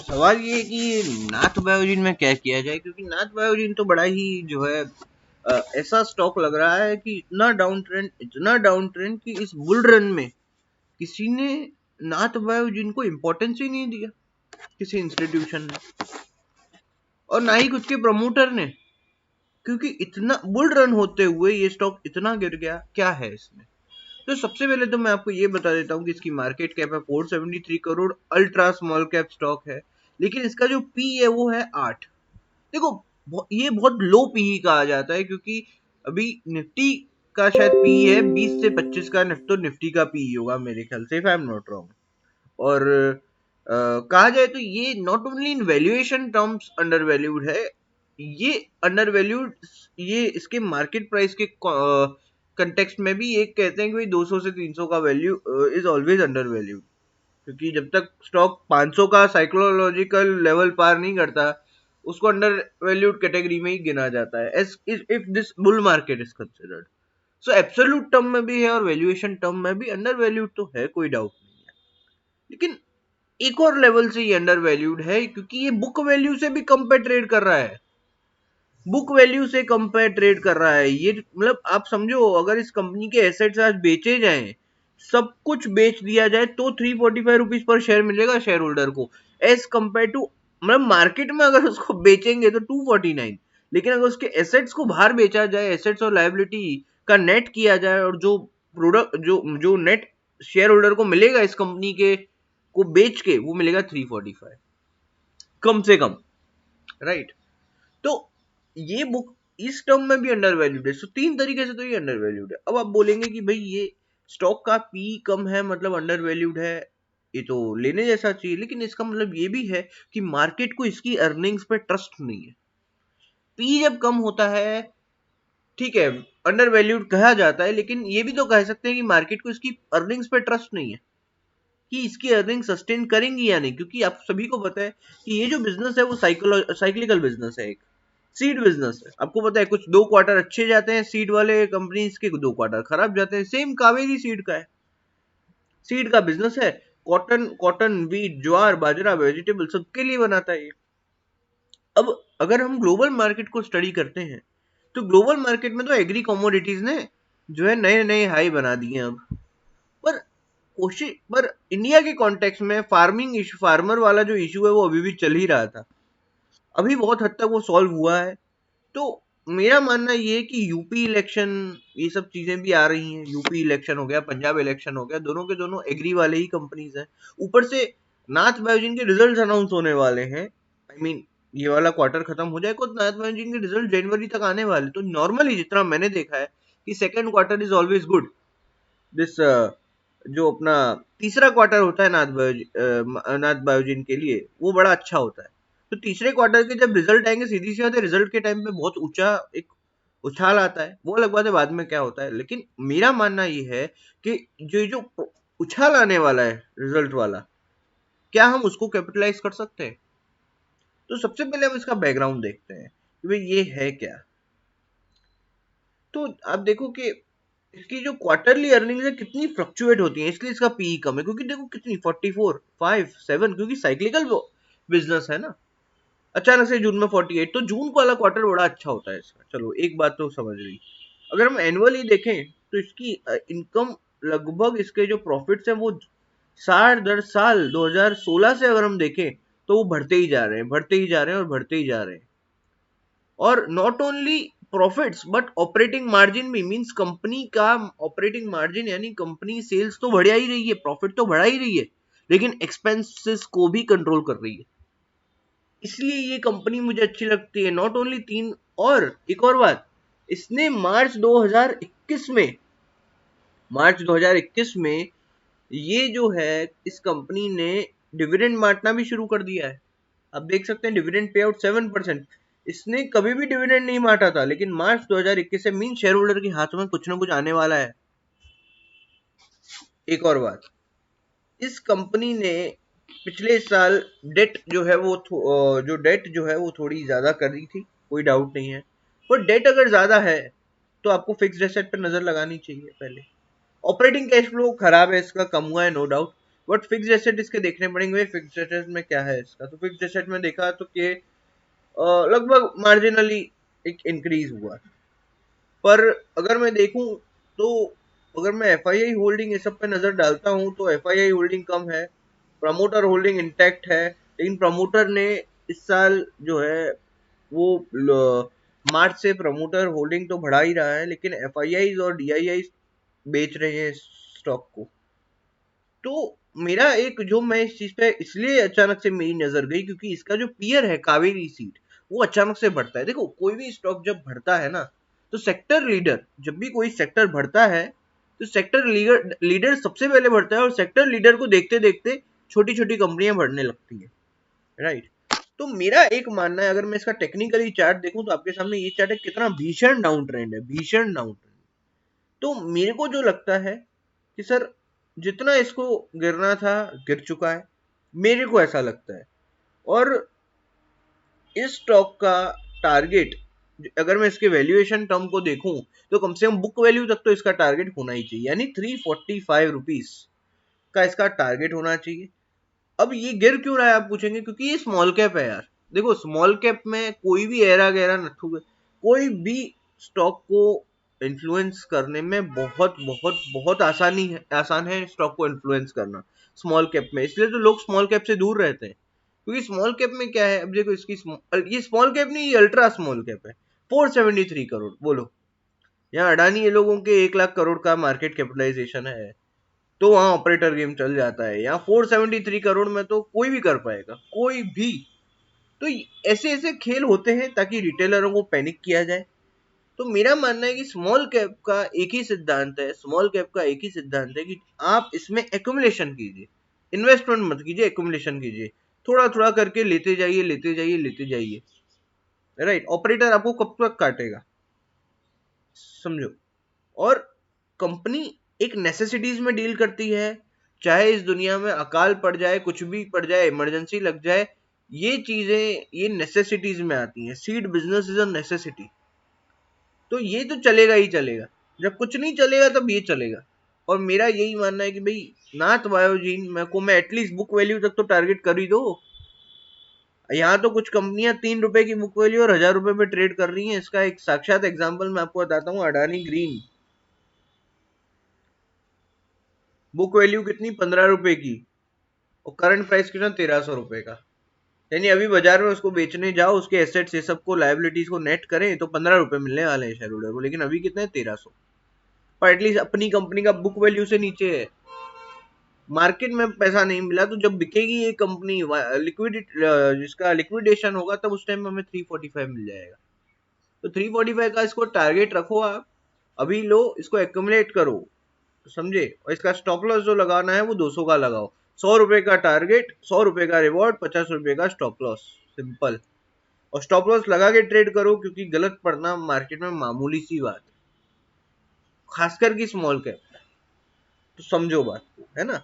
सवाल ये है कि नाथ बायोजिन में क्या किया जाए, क्योंकि नाथ बायोजिन तो बड़ा ही जो है ऐसा स्टॉक लग रहा है कि इतना डाउन ट्रेंड कि इस बुल रन में किसी ने नाथ बायोजिन को इम्पोर्टेंस ही नहीं दिया, किसी इंस्टीट्यूशन ने, और ना ही कुछ के प्रमोटर ने, क्योंकि इतना बुल रन होते हुए ये स्टॉक इतना गिर गया। क्या है इसमें? तो सबसे पहले तो मैं आपको ये बता देता हूँ कि इसकी मार्केट कैप है 473 crore, ultra small cap stock है, लेकिन इसका जो पी है वो है 8। देखो, ये बहुत लो पी कहा जाता है, क्योंकि अभी निफ्टी का शायद पी है 20 से 25 का, तो निफ्टी का पी होगा मेरे ख्याल से, if I am not wrong. और कहा जाए तो ये not only in valuation terms under valued है, ये अंडर वैल्यूड, ये इसके मार्केट प्राइस के कंटेक्स्ट में भी एक कहते हैं कि भाई 200 से 300 का value is always under valued, क्योंकि जब तक स्टॉक 500 का साइकोलॉजिकल लेवल पार नहीं करता उसको अंडर वैल्यूड कैटेगरी में ही गिना जाता है, as if this bull market is considered. So absolute term में भी है और वैल्यूएशन टर्म में भी अंडर वैल्यूड तो है, कोई डाउट नहीं है। लेकिन एक और लेवल से ये अंडर वैल्यूड है, क्योंकि ये बुक वैल्यू से भी कम पे ट्रेड कर रहा है, बुक वैल्यू से कम पे ट्रेड कर रहा है। ये मतलब आप समझो, अगर इस कंपनी के एसेट्स आज बेचे जाएं, सब कुछ बेच दिया जाए, तो 345 रुपीज पर शेयर मिलेगा शेयर होल्डर को, एज कम्पेयर टू, मतलब मार्केट में अगर उसको बेचेंगे तो 249। लेकिन अगर उसके एसेट्स को बाहर बेचा जाए, एसेट्स और लायबिलिटी का नेट किया जाए, और जो प्रोडक्ट जो जो नेट शेयर होल्डर को मिलेगा इस कंपनी के को बेच के, वो मिलेगा 345 कम से कम, राइट? तो ये बुक इस टर्म में भी अंडर वैल्यूड है। सो तीन तरीके से तो ये अंडर वैल्यूड है। अब आप बोलेंगे कि भाई ये स्टॉक का पी कम है मतलब अंडर वैल्यूड है, ये तो लेने जैसा चाहिए, लेकिन इसका मतलब ये भी है कि मार्केट को इसकी अर्निंग्स पे ट्रस्ट नहीं है। पी जब कम होता है, ठीक है, अंडर वैल्यूड कहा जाता है, लेकिन ये भी तो कह सकते हैं कि मार्केट को इसकी अर्निंग्स पे ट्रस्ट नहीं है कि इसकी अर्निंग सस्टेन करेंगी या नहीं, क्योंकि आप सभी को पता है कि ये जो बिजनेस है वो साइक्लिकल बिजनेस है, एक सीड बिजनेस है। आपको पता है कुछ 2 क्वार्टर अच्छे जाते हैं सीड वाले कंपनीज के, 2 क्वार्टर खराब जाते हैं। सेम कावेरी सीड का है, सीड का बिजनेस है, कॉटन कॉटन वीट ज्वार बाजरा वेजिटेबल सबके लिए बनाता है ये। अब अगर हम ग्लोबल मार्केट को स्टडी करते हैं, तो ग्लोबल मार्केट में तो एग्री कमोडिटीज ने जो है नए नए हाई बना दिए अब। पर कोशिश, पर इंडिया के कॉन्टेक्स्ट में फार्मिंग इशू, फार्मर वाला जो इशू है वो अभी भी चल ही रहा था, अभी बहुत हद तक वो सॉल्व हुआ है। तो मेरा मानना ये है कि यूपी इलेक्शन, ये सब चीजें भी आ रही हैं, यूपी इलेक्शन हो गया, पंजाब इलेक्शन हो गया, दोनों के दोनों एग्री वाले ही कंपनीज हैं। ऊपर से नाथ बायोजिन के रिजल्ट्स अनाउंस होने वाले हैं, आई मीन ये वाला क्वार्टर खत्म हो जाए तो नाथ बायोजिन के रिजल्ट जनवरी तक आने वाले, तो नॉर्मली जितना मैंने देखा है कि second quarter is always good. This जो अपना तीसरा क्वार्टर होता है नाथ बायोजिन के लिए, वो बड़ा अच्छा होता है। तो तीसरे क्वार्टर के जब रिजल्ट आएंगे, सीधी सी बात है, रिजल्ट के टाइम पे बहुत ऊंचा एक उछाल आता है, वो अलग बात है बाद में क्या होता है। लेकिन मेरा मानना ये है कि जो उछाल आने वाला है रिजल्ट वाला, क्या हम उसको कैपिटलाइज कर सकते हैं? तो सबसे पहले हम इसका बैकग्राउंड देखते हैं कि भाई ये है क्या। तो आप देखो कि इसकी जो क्वार्टरली अर्निंग्स है कितनी फ्लक्चुएट होती है, इसलिए इसका पीई कम है, क्योंकि देखो कितनी 44 5 7, क्योंकि साइक्लिकल बिजनेस है ना। अचानक से जून में 48, तो जून वाला क्वार्टर बड़ा अच्छा होता है इसका। चलो एक बात तो समझ ली। अगर हम एनुअली देखें तो इसकी इनकम, लगभग इसके जो प्रॉफिट्स हैं वो 60 दर साल 2016 से अगर हम देखें तो वो बढ़ते ही जा रहे हैं, बढ़ते ही जा रहे हैं और बढ़ते ही जा रहे हैं। और not only profits but operating margin भी, मींस कंपनी का ऑपरेटिंग मार्जिन, यानी कंपनी सेल्स तो बढ़ा ही रही है, प्रॉफिट तो बढ़ा ही रही है, लेकिन एक्सपेंसेस को भी कंट्रोल कर रही है। इसलिए ये कंपनी मुझे अच्छी लगती है। नॉट ओनली तीन, और एक और बात, इसने मार्च 2021 में ये जो है इस कंपनी ने डिविडेंड बांटना भी शुरू कर दिया है। आप देख सकते हैं डिविडेंड पे आउट 7%। इसने कभी भी डिविडेंड नहीं बांटा था, लेकिन मार्च 2021 से मीन शेयर होल्डर के हाथों में कुछ ना कुछ आने वाला है। एक और बात, इस कंपनी ने पिछले साल डेट जो है वो जो डेट जो है वो थोड़ी ज्यादा कर दी थी, कोई डाउट नहीं है। पर डेट अगर ज्यादा है तो आपको फिक्स्ड एसेट पर नजर लगानी चाहिए पहले। ऑपरेटिंग कैश फ्लो खराब है इसका, कम हुआ है no doubt, but fix asset इसके देखने पड़ेंगे, फिक्स एसेट में क्या है इसका। तो फिक्स एसेट में देखा तो कि लगभग मार्जिनली एक इंक्रीज हुआ, पर अगर मैं देखूं तो अगर मैं एफआईआई होल्डिंग ये सब पे नजर डालता हूं तो एफआईआई होल्डिंग कम है, प्रमोटर होल्डिंग इंटैक्ट है, लेकिन प्रमोटर ने इस साल जो है वो मार्च से प्रमोटर होल्डिंग तो बढ़ा ही रहा है, लेकिन एफआईआई और डीआईआई बेच रहे हैं स्टॉक को। तो मेरा एक जो मैं इस चीज पे इसलिए अचानक से मेरी नजर गई क्योंकि इसका जो पीयर है कावेरी सीड वो अचानक से बढ़ता है। देखो कोई भी स्टॉक जब बढ़ता है ना तो सेक्टर लीडर, जब भी कोई सेक्टर बढ़ता है तो सेक्टर लीडर लीडर सबसे पहले बढ़ता है, और सेक्टर लीडर को देखते देखते छोटी छोटी कंपनियां बढ़ने लगती है, राइट। तो मेरा एक मानना है, अगर मैं इसका टेक्निकली चार्ट देखूं तो आपके सामने ये चार्ट है, कितना भीषण डाउन ट्रेंड है, भीषण डाउन ट्रेंड। तो मेरे को जो लगता है कि सर जितना इसको गिरना था गिर चुका है, मेरे को ऐसा लगता है। और इस स्टॉक का टारगेट, अगर मैं इसके वैल्यूएशन टर्म को देखूं तो कम से कम बुक वैल्यू तक तो इसका टारगेट होना ही चाहिए, यानी 345 रुपीज का इसका टारगेट होना चाहिए। अब ये गिर क्यों रहा है आप पूछेंगे, क्योंकि ये स्मॉल कैप है यार। देखो स्मॉल कैप में कोई भी एरा गैरा नथु, कोई भी स्टॉक को इन्फ्लुएंस करने में बहुत बहुत बहुत आसान है स्टॉक को इन्फ्लुएंस करना स्मॉल कैप में। इसलिए तो लोग स्मॉल कैप से दूर रहते हैं, क्योंकि स्मॉल कैप में क्या है, अब देखो इसकी ये स्मॉल कैप नहीं, ये अल्ट्रा स्मॉल कैप है। 473 करोड़, बोलो यहाँ अडानी ये लोगों के 1 लाख करोड़ का मार्केट कैपिटलाइजेशन है, तो वहां ऑपरेटर गेम चल जाता है। यहाँ 473 करोड़ में तो कोई भी कर पाएगा, कोई भी। तो ऐसे ऐसे खेल होते हैं ताकि रिटेलरों को पैनिक किया जाए। तो मेरा मानना है कि स्मॉल कैप का एक ही सिद्धांत है, स्मॉल कैप का एक ही सिद्धांत है कि आप इसमें एक्यूमुलेशन कीजिए, इन्वेस्टमेंट मत कीजिए, एक्यूमुलेशन कीजिए। थोड़ा थोड़ा करके लेते जाइए, लेते जाइए, लेते जाइए, राइट। ऑपरेटर आपको कब तक काटेगा, समझो। और कंपनी एक नेसेसिटीज में डील करती है, चाहे इस दुनिया में अकाल पड़ जाए, कुछ भी पड़ जाए, इमरजेंसी लग जाए, ये चीजें ये नेसेसिटीज में आती हैं। Seed business is a necessity, तो ये तो चलेगा ही चलेगा। जब कुछ नहीं चलेगा तब ये चलेगा। और मेरा यही मानना है कि भाई नाथ बायोजीन मैं एटलीस्ट बुक वैल्यू तक तो टारगेट कर ही दो। यहाँ तो कुछ कंपनियां 3 रुपए की बुक वैल्यू और 1,000 रुपए पे ट्रेड कर रही हैं। इसका एक साक्षात एग्जांपल मैं आपको बताता हूँ, अडानी ग्रीन। बुक वैल्यू कितनी, 15 रुपए की, और करंट प्राइस कितना, 1,300 रुपए का। यानी अभी बाजार में उसको बेचने जाओ, उसके एसेट्स ये सबको लाइबिलिटीज को नेट करें तो 15 रुपए मिलने वाले हैं शेयर होल्डर को, लेकिन अभी कितने, 1,300। पर एटलीस्ट अपनी कंपनी का बुक वैल्यू से नीचे है। मार्केट में पैसा नहीं मिला तो जब बिकेगी ये कंपनी, लिक्विडिटी जिसका लिक्विडेशन होगा, तब उस टाइम में हमें 345 मिल जाएगा। तो 345 का इसको टारगेट रखो आप, अभी लो, इसको एक्यूमुलेट करो, समझे। और इसका स्टॉप लॉस जो लगाना है वो 200 का लगाओ। 100 रुपए का टारगेट, 100 रुपए का रिवॉर्ड, 50 रुपए का स्टॉप लॉस, सिंपल। और स्टॉप लॉस लगा के ट्रेड करो, क्योंकि गलत पड़ना मार्केट में मामूली सी बात है, खासकर की स्मॉल कैप। तो समझो बात को, है ना।